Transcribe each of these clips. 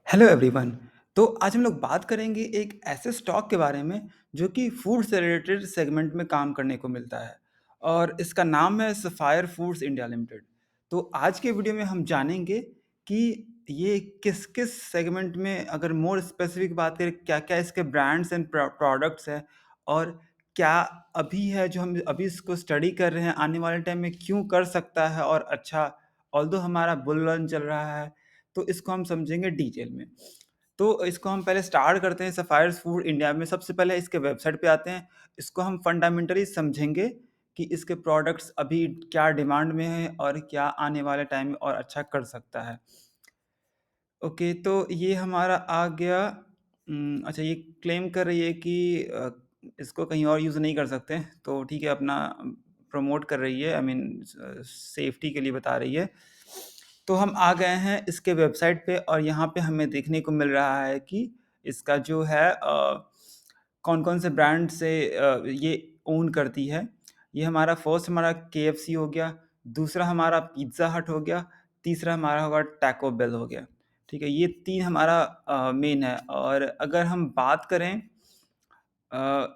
Hello everyone. तो आज हम लोग बात करेंगे एक ऐसे स्टॉक के बारे में जो कि फूड से रिलेटेड सेगमेंट में काम करने को मिलता है और इसका नाम है सफायर फूड्स इंडिया लिमिटेड। तो आज के वीडियो में हम जानेंगे कि ये किस किस सेगमेंट में, अगर मोर स्पेसिफिक बात करें, क्या क्या इसके ब्रांड्स एंड प्रोडक्ट्स हैं और क्या अभी है जो हम अभी इसको स्टडी कर रहे हैं, आने वाले टाइम में क्यों कर सकता है और अच्छा, ऑल्दो हमारा बुल रन चल रहा है। तो इसको हम समझेंगे डिटेल में। तो इसको हम पहले स्टार्ट करते हैं सफायर्स फूड इंडिया में। सबसे पहले इसके वेबसाइट पे आते हैं। इसको हम फंडामेंटली समझेंगे कि इसके प्रोडक्ट्स अभी क्या डिमांड में है और क्या आने वाले टाइम में और अच्छा कर सकता है। ओके, तो ये हमारा आ गया। अच्छा, ये क्लेम कर रही है कि इसको कहीं और यूज़ नहीं कर सकते, तो ठीक है, अपना प्रमोट कर रही है, आई मीन सेफ्टी के लिए बता रही है। तो हम आ गए हैं इसके वेबसाइट पे और यहाँ पे हमें देखने को मिल रहा है कि इसका जो है कौन-कौन से ब्रांड से ये ओन करती है। ये हमारा फर्स्ट हमारा केएफसी हो गया, दूसरा हमारा पिज़्ज़ा हट हो गया, तीसरा हमारा होगा टैको बेल हो गया। ठीक है, ये 3 हमारा मेन है। और अगर हम बात करें अ,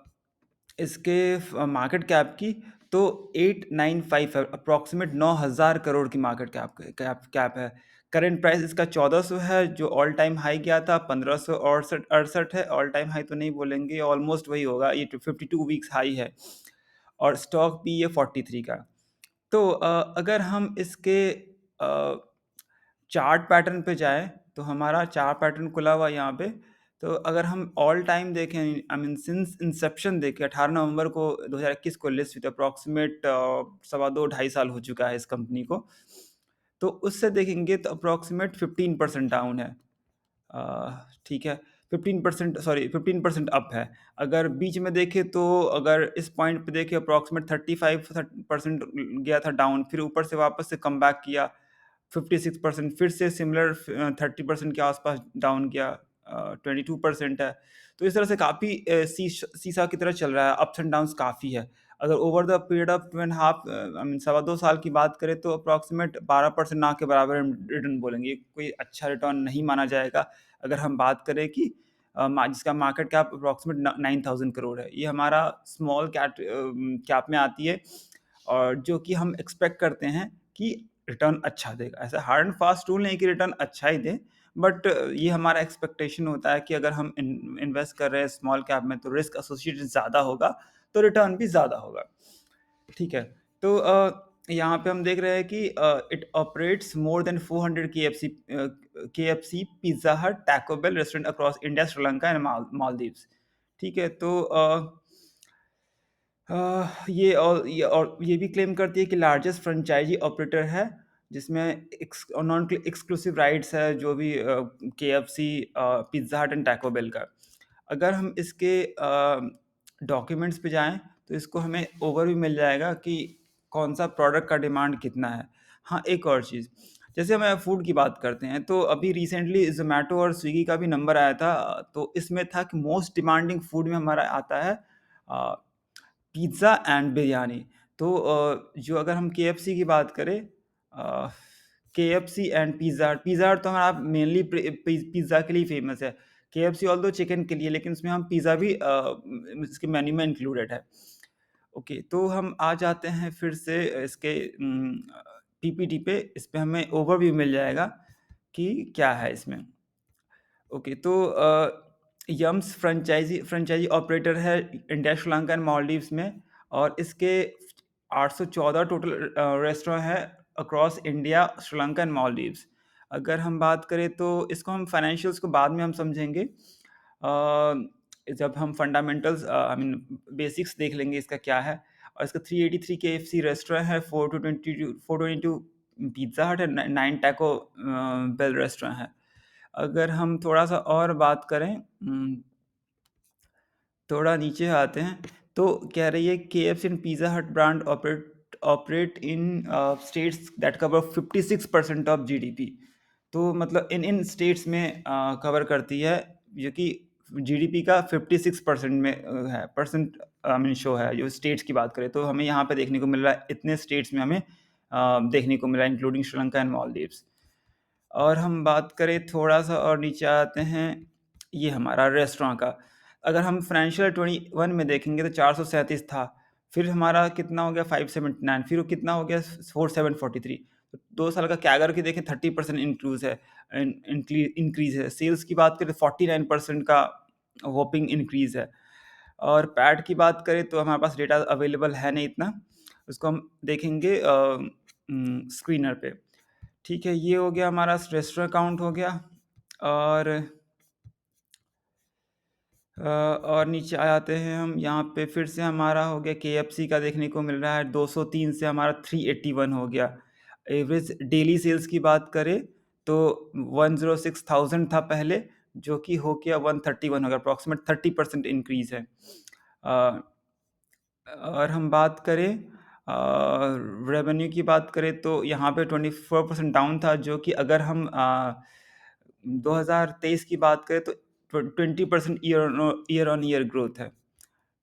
इसके मार्केट कैप की, तो 895 है, अप्रॉक्सिमेट 9,000 करोड़ की मार्केट कैप है। करंट प्राइस इसका 1400 है, जो ऑल टाइम हाई गया था 1568 है। ऑल टाइम हाई तो नहीं बोलेंगे, ऑलमोस्ट वही होगा, ये 52 वीक्स हाई है। और स्टॉक भी ये 43 का। तो अगर हम इसके चार्ट पैटर्न पे जाएँ, तो हमारा चार्ट पैटर्न खुला हुआ है यहाँ पे। तो अगर हम ऑल टाइम देखें, आई मीन सिंस इंसेप्शन देखें, 18 नवंबर को 2021 को लिस्ट हुई थी, अप्रॉक्सिमेट सवा 2 ढाई साल हो चुका है इस कंपनी को। तो उससे देखेंगे तो अप्रॉक्सिमेट 15% डाउन है। ठीक है, 15% सॉरी 15% अप है। अगर बीच में देखें, तो अगर इस पॉइंट पे देखें, अप्रॉक्सिमेट 35% गया था डाउन, फिर ऊपर से वापस से कम बैक किया 56%, फिर से सिमिलर 30% के आसपास डाउन किया, 22% है। तो इस तरह से काफ़ी सीसा की तरह चल रहा है, अप्स एंड डाउन्स काफ़ी है। अगर over the period of 2 and half, I mean सवा 2 साल की बात करें, तो अप्रॉक्सिमेट 12% ना के बराबर हम रिटर्न बोलेंगे। कोई अच्छा रिटर्न नहीं माना जाएगा। अगर हम बात करें कि जिसका मार्केट कैप अप्रॉक्सिमेट 9,000 करोड़ है, ये हमारा स्मॉल कैप में आती है और जो कि हम एक्सपेक्ट करते हैं कि रिटर्न अच्छा देगा। ऐसा हार्ड एंड फास्ट रूल नहीं कि रिटर्न अच्छा ही दे, बट ये हमारा एक्सपेक्टेशन होता है कि अगर हम इन्वेस्ट कर रहे हैं स्मॉल कैप में, तो रिस्क एसोसिएटेड ज़्यादा होगा, तो रिटर्न भी ज़्यादा होगा। ठीक है, तो यहाँ पे हम देख रहे हैं कि it operates more than 400 KFC, Pizza Hut, Taco Bell restaurant across India, Sri Lanka and Maldives. ठीक है, तो ये भी क्लेम करती है कि लार्जेस्ट फ्रेंचाइजी ऑपरेटर है, जिसमें नॉन एक्सक्लूसिव राइट्स है, जो भी केएफसी, पिज़्ज़ा हट एंड टैको बेल का। अगर हम इसके डॉक्यूमेंट्स पे जाएँ, तो इसको हमें ओवरव्यू मिल जाएगा कि कौन-सा प्रोडक्ट का डिमांड कितना है। हाँ, एक और चीज़, जैसे हम फूड की बात करते हैं, तो अभी रिसेंटली ज़ोमैटो और स्विगी का भी नंबर आया था, तो इसमें था कि मोस्ट डिमांडिंग फूड में हमारा आता है अ, पिज़्ज़ा एंड बिरयानी। तो जो अगर हम केएफसी की बात करें, केएफसी एंड पिज़्ज़ा हट तो हमारा मेनली पिज़्ज़ा के लिए फ़ेमस है। केएफसी ऑल्दो चिकन के लिए, लेकिन उसमें हम पिज़्ज़ा भी इसके मेन्यू में इंक्लूडेड है। ओके, तो हम आ जाते हैं फिर से इसके पीपीटी पे। इस पे हमें ओवरव्यू मिल जाएगा कि क्या है इसमें। ओके, तो यम्स फ्रेंचाइज़ी ऑपरेटर है इंडिया, श्रीलंका एंड मालदीव्स में, और इसके 814 टोटल रेस्टोरेंट हैं across India, Sri Lanka and Maldives. अगर हम बात करें, तो इसको हम फाइनेंशियल्स को बाद में हम समझेंगे। जब हम फंडामेंटल्स, आई मीन बेसिक्स देख लेंगे इसका क्या है। और इसका 383 केएफसी रेस्टोरेंट है, 422 पिज़्ज़ा हट है, 9 टैको बेल रेस्टोरेंट है। अगर हम थोड़ा-सा और बात करें, थोड़ा नीचे आते हैं, तो कह रही है केएफसी एंड पिज़्ज़ा हट brand operate in states that cover 56% of GDP. तो मतलब इन स्टेट्स में कवर करती है, जो कि जीडीपी का 56% में है, परसेंट आई मीन शो है। जो स्टेट्स की बात करें, तो हमें यहाँ पे देखने को मिल रहा है, इतने स्टेट्स में हमें देखने को मिला है, इंक्लूडिंग श्रीलंका एंड मालदीव्स। और हम बात करें थोड़ा-सा और नीचे आते हैं, ये हमारा रेस्टोरेंट का। अगर हम फाइनेंशियल 21 में देखेंगे तो 437 था, फिर हमारा कितना हो गया 579, फिर वो कितना हो गया 4743। तो 2 साल का कैगर की देखें 30% इंक्लूज़ है, इंक्रीज़ है। सेल्स की बात करें तो 49% का व्होपिंग इंक्रीज़ है। और पैट की बात करें तो हमारे पास डेटा अवेलेबल है नहीं इतना, उसको हम देखेंगे स्क्रीनर पे। ठीक है, ये हो गया हमारा रेस्टोरेंट अकाउंट हो गया। और और नीचे आ जाते हैं हम, यहाँ पे फिर से हमारा हो गया केएफसी का देखने को मिल रहा है 203 से हमारा 381 हो गया। एवरेज डेली सेल्स की बात करें तो 106,000 था पहले, जो कि हो गया 131 हो गया, अप्रॉक्सीमेट 30% इंक्रीज है। अ, और हम बात करें रेवेन्यू की बात करें तो यहाँ पे 24% डाउन था, जो कि अगर हम 2023 की बात करें तो 20% ईयर ऑन ईयर ग्रोथ है।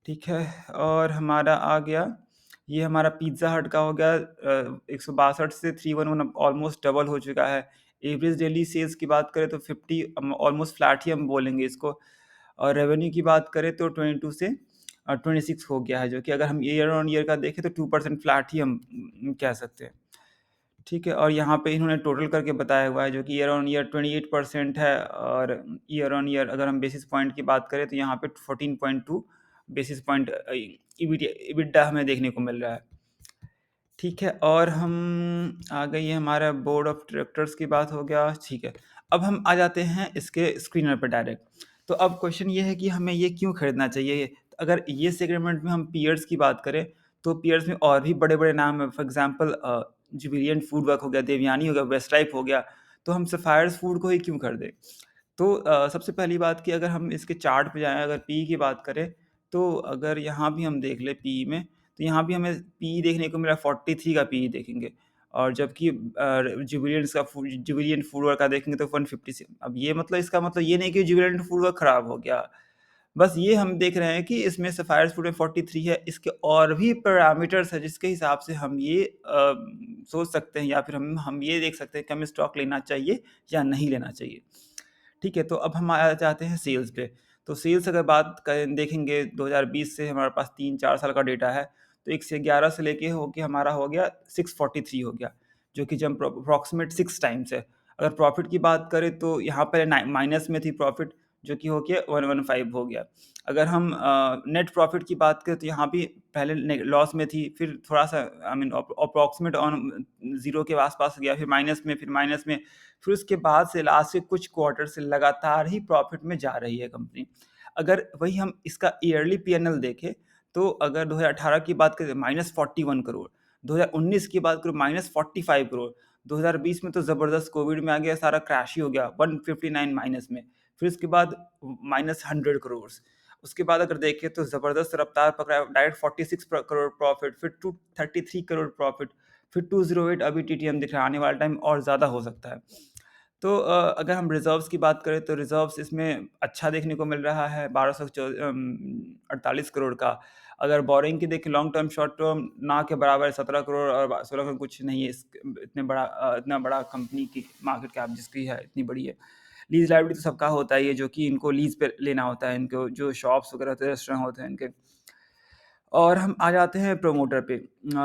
ठीक है, और हमारा आ गया, ये हमारा पिज़्ज़ा हट का हो गया 162 से 311, ऑलमोस्ट डबल हो चुका है। एवरेज डेली सेल्स की बात करें तो 50, ऑलमोस्ट फ्लैट ही हम बोलेंगे इसको। और रेवेन्यू की बात करें तो 22 से 26 हो गया है, जो कि अगर हम ईयर ऑन ईयर का देखें तो 2% फ्लैट ही हम कह सकते हैं। ठीक है, और यहाँ पे इन्होंने टोटल करके बताया हुआ है, जो कि ईयर ऑन ईयर 28% है, और ईयर ऑन ईयर अगर हम बेसिस पॉइंट की बात करें तो यहाँ पे 14.2 बेसिस पॉइंट इबिटा हमें देखने को मिल रहा है। ठीक है, और हम आ गई है हमारा बोर्ड ऑफ डायरेक्टर्स की बात हो गया। ठीक है, अब हम आ जाते हैं इसके स्क्रीनर पर डायरेक्ट। तो अब क्वेश्चन ये है कि हमें ये क्यों खरीदना चाहिए? अगर ये सेगमेंट में हम पीयर्स की बात करें तो पीयर्स में और भी बड़े-बड़े नाम हैं। फॉर एग्ज़ाम्पल जुबिलिएंट फूडवर्क हो गया, देवयानी हो गया, वेस्टलाइफ हो गया। तो हम सफायर्स फूड को ही क्यों खरीदें? तो सबसे पहली बात कि अगर हम इसके चार्ट पे जाएँ, अगर पीई की बात करें, तो अगर यहाँ भी हम देख लें पीई में, तो यहाँ भी हमें पीई देखने को मिला 43 का पीई देखेंगे, और जबकि जुबिलिएंट फूडवर्क का देखेंगे तो 156। अब ये मतलब, इसका मतलब ये नहीं कि जुबिलिएंट फूडवर्क खराब हो गया। बस ये हम देख रहे हैं कि इसमें सफायर फूड में 43 है, इसके और भी पैरामीटर्स हैं जिसके हिसाब से हम ये सोच सकते हैं, या फिर हम ये देख सकते हैं कि हमें स्टॉक लेना चाहिए या नहीं लेना चाहिए। ठीक है, तो अब हम आ जाते हैं सेल्स पे। तो सेल्स अगर बात करें, देखेंगे 2020 से हमारे पास 3-4 साल का डेटा है, तो 1 से 11 से लेके हो के हमारा हो गया 643 हो गया, जो कि जंप अप्रॉक्सिमेट 6 टाइम्स है। अगर प्रॉफ़िट की बात करें तो यहाँ पे माइनस में थी प्रॉफ़िट, जो कि हो गया 115 हो गया। अगर हम नेट प्रॉफ़िट की बात करें तो यहाँ भी पहले लॉस में थी, फिर थोड़ा-सा आई मीन अप्रॉक्सिमेट ऑन 0 के आस-पास गया, फिर माइनस में, फिर उसके बाद से लास्ट के कुछ क्वार्टर से लगातार ही प्रॉफिट में जा रही है कंपनी। अगर वही हम इसका ईयरली पीएनएल देखें, तो अगर 2018 की बात करें -41 करोड़, 2019 की बात करूँ -45 करोड़, 2020 में तो ज़बरदस्त कोविड में आ गया, सारा क्रैश ही हो गया 159 माइनस में, फिर उसके बाद -100 करोड़। उसके बाद अगर देखें तो ज़बरदस्त रफ्तार पकड़ा, डायरेक्ट 46 करोड़ प्रॉफिट, फिर 233 करोड़ प्रॉफिट, फिर 208 अभी टीटीएम दिख रहा है, आने वाला टाइम और ज़्यादा हो सकता है। तो अगर हम रिज़र्व्स की बात करें तो रिज़र्व्स इसमें अच्छा देखने को मिल रहा है, 48 करोड़ का। अगर बोरोइंग की देखें लॉन्ग टर्म, शॉर्ट टर्म ना के बराबर है, 17 करोड़ और 16 करोड़ कुछ नहीं है, इतना बड़ा कंपनी की मार्केट कैप जिसकी है इतनी बड़ी है। लीज़ लायबिलिटी तो सबका होता ही है, जो कि इनको लीज़ पे लेना होता है, इनको जो शॉप्स वगैरह होते हैं, रेस्टोरेंट होते हैं इनके। और हम आ जाते हैं प्रमोटर पे,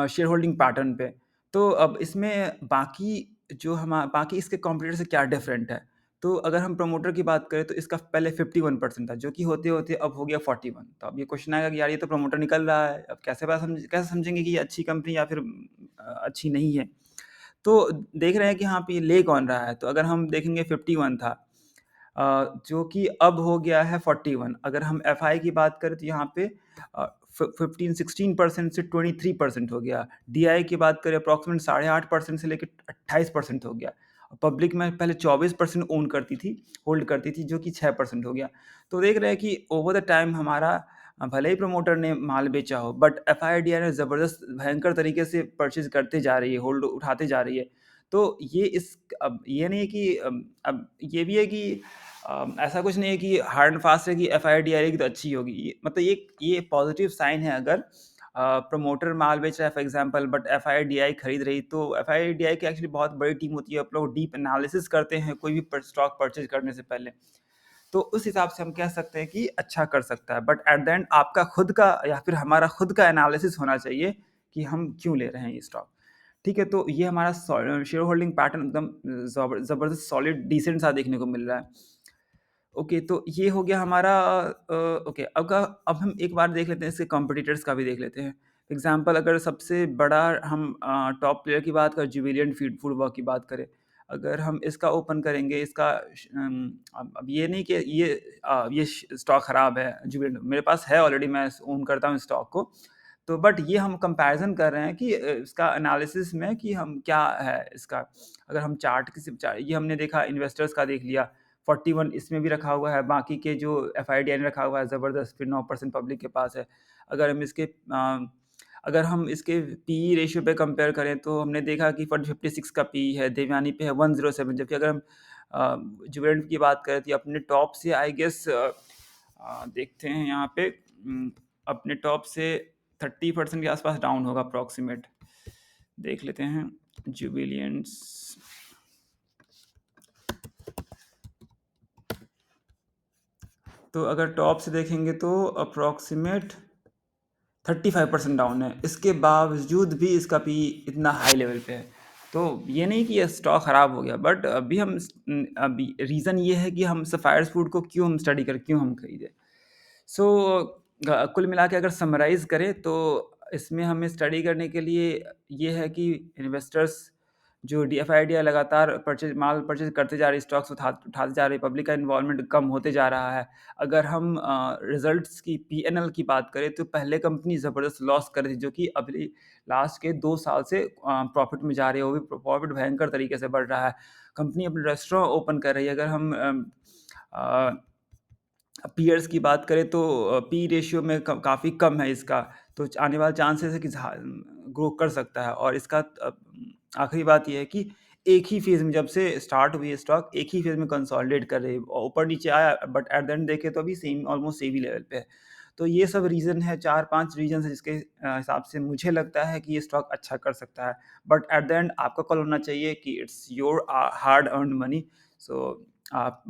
शेयर होल्डिंग पैटर्न पे। तो अब इसमें बाकी इसके कॉम्पिटिटर से क्या डिफरेंट है? तो अगर हम प्रमोटर की बात करें तो इसका पहले 51% था, जो कि होते-होते अब हो गया 41। तो अब ये क्वेश्चन आएगा कि यार ये तो प्रमोटर निकल रहा है, अब कैसे समझेंगे कि ये अच्छी कंपनी या फिर अच्छी नहीं है? तो देख रहे हैं कि हाँ, पे ये ले कौन रहा है? तो अगर हम देखेंगे 51 था, जो कि अब हो गया है 41। अगर हम एफआई की बात करें तो यहाँ पे 15-16% से 23% हो गया। डीआई की बात करें अप्रॉक्सिमेट 8.5% से लेके 28% हो गया। पब्लिक में पहले 24% ओन करती थी, होल्ड करती थी, जो कि 6% हो गया। तो देख रहे हैं कि ओवर द टाइम हमारा भले ही प्रमोटर ने माल बेचा हो, बट एफआईडीआई ने ज़बरदस्त भयंकर तरीके से परचेज़ करते जा रही है, होल्ड उठाते जा रही है। तो ये अब ये नहीं है कि अब ये भी है कि ऐसा कुछ नहीं है कि हार्ड एंड फास्ट है कि एफआईडी आएगी तो अच्छी होगी। ये मतलब ये पॉजिटिव साइन है, अगर प्रमोटर माल बेच रहा है फॉर एग्जांपल, बट एफआईडीआई खरीद रही, तो एफआईडीआई की एक्चुअली बहुत बड़ी टीम होती है, आप लोग डीप एनालिसिस करते हैं कोई भी स्टॉक परचेज करने से पहले। तो उस हिसाब से हम कह सकते हैं कि अच्छा कर सकता है, बट एट द एंड आपका खुद का या फिर हमारा खुद का एनालिसिस होना चाहिए कि हम क्यों ले रहे हैं ये स्टॉक। ठीक है, तो ये हमारा शेयर होल्डिंग पैटर्न एकदम ज़बरदस्त सॉलिड डिसेंट सा देखने को मिल रहा है। ओके, तो ये हो गया हमारा ओके, अब हम एक बार देख लेते हैं, इसके कॉम्पिटिटर्स का भी देख लेते हैं। एग्ज़ाम्पल, अगर सबसे बड़ा हम टॉप प्लेयर की बात करें, जुबिलिएंट फीड फूडवर्क की बात करें, अगर हम इसका ओपन करेंगे, इसका अब ये नहीं कि ये स्टॉक खराब है, जुबिलिएंट मेरे पास है ऑलरेडी, मैं ओन करता हूँ स्टॉक को। तो बट ये हम कंपैरिज़न कर रहे हैं कि इसका एनालिसिस में कि हम क्या है इसका। अगर हम चार्ट किसी चा ये हमने देखा, इन्वेस्टर्स का देख लिया, 41 इसमें भी रखा हुआ है, बाकी के जो एफआईडीआई ने रखा हुआ है ज़बरदस्त, फिर 9% पब्लिक के पास है। अगर हम इसके अगर हम इसके पीई रेशियो पे कंपेयर करें, तो हमने देखा कि 56 का पीई है, देवयानी पे है 107, जबकि अगर हम जुबिलेंट की बात करें, तो अपने टॉप से आई गेस देखते हैं यहाँ पे, अपने टॉप से 30% के आसपास डाउन होगा अप्रॉक्सीमेट। देख लेते हैं जुबिलियंट्स। तो अगर टॉप से देखेंगे तो अप्रॉक्सीमेट 35% डाउन है, इसके बावजूद भी इसका पी इतना हाई लेवल पे है। तो ये नहीं कि ये स्टॉक ख़राब हो गया, बट अभी रीज़न ये है कि हम सफ़ायर्स फूड को क्यों हम स्टडी करें, क्यों हम खरीदें। सो कुल मिला के अगर समराइज़ करें, तो इसमें हमें स्टडी करने के लिए ये है कि इन्वेस्टर्स जो डीएफआईडी लगातार माल परचेज करते जा रहे, स्टॉक्स उठाते जा रहे, पब्लिक का इन्वॉल्वमेंट कम होते जा रहा है। अगर हम रिजल्ट्स की पीएनएल की बात करें, तो पहले कंपनी ज़बरदस्त लॉस कर रही थी, जो कि अभी लास्ट के 2 साल से प्रॉफिट में जा रही है, वो भी प्रॉफिट भयंकर तरीके से बढ़ रहा है। कंपनी अपने रेस्टोरेंट ओपन कर रही है। अगर हम पीयर्स की बात करें, तो पी रेशियो में काफ़ी कम है इसका, तो आने वाले चांसेस है कि ग्रो कर सकता है। और इसका आखिरी बात ये है कि एक ही फेज़ में जब से स्टार्ट हुई है स्टॉक, एक ही फेज़ में कंसोलिडेट कर रही है, ऊपर नीचे आया, बट एट द एंड देखें तो अभी सेम, ऑलमोस्ट सेम ही लेवल पे है। तो ये सब रीज़न है, 4-5 रीज़न है, जिसके हिसाब से मुझे लगता है कि ये स्टॉक अच्छा कर सकता है। बट एट द एंड आपका कॉल होना चाहिए कि it's your hard earned money. So आप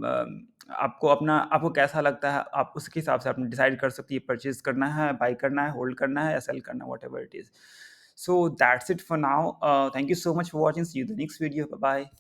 आपको कैसा लगता है, आप उसके हिसाब से आपने डिसाइड कर सकती है, परचेज़ करना है, बाय करना है, होल्ड करना है या सेल करना है, whatever it is. So that's it for now. Thank you so much for watching, see you in the next video, bye bye.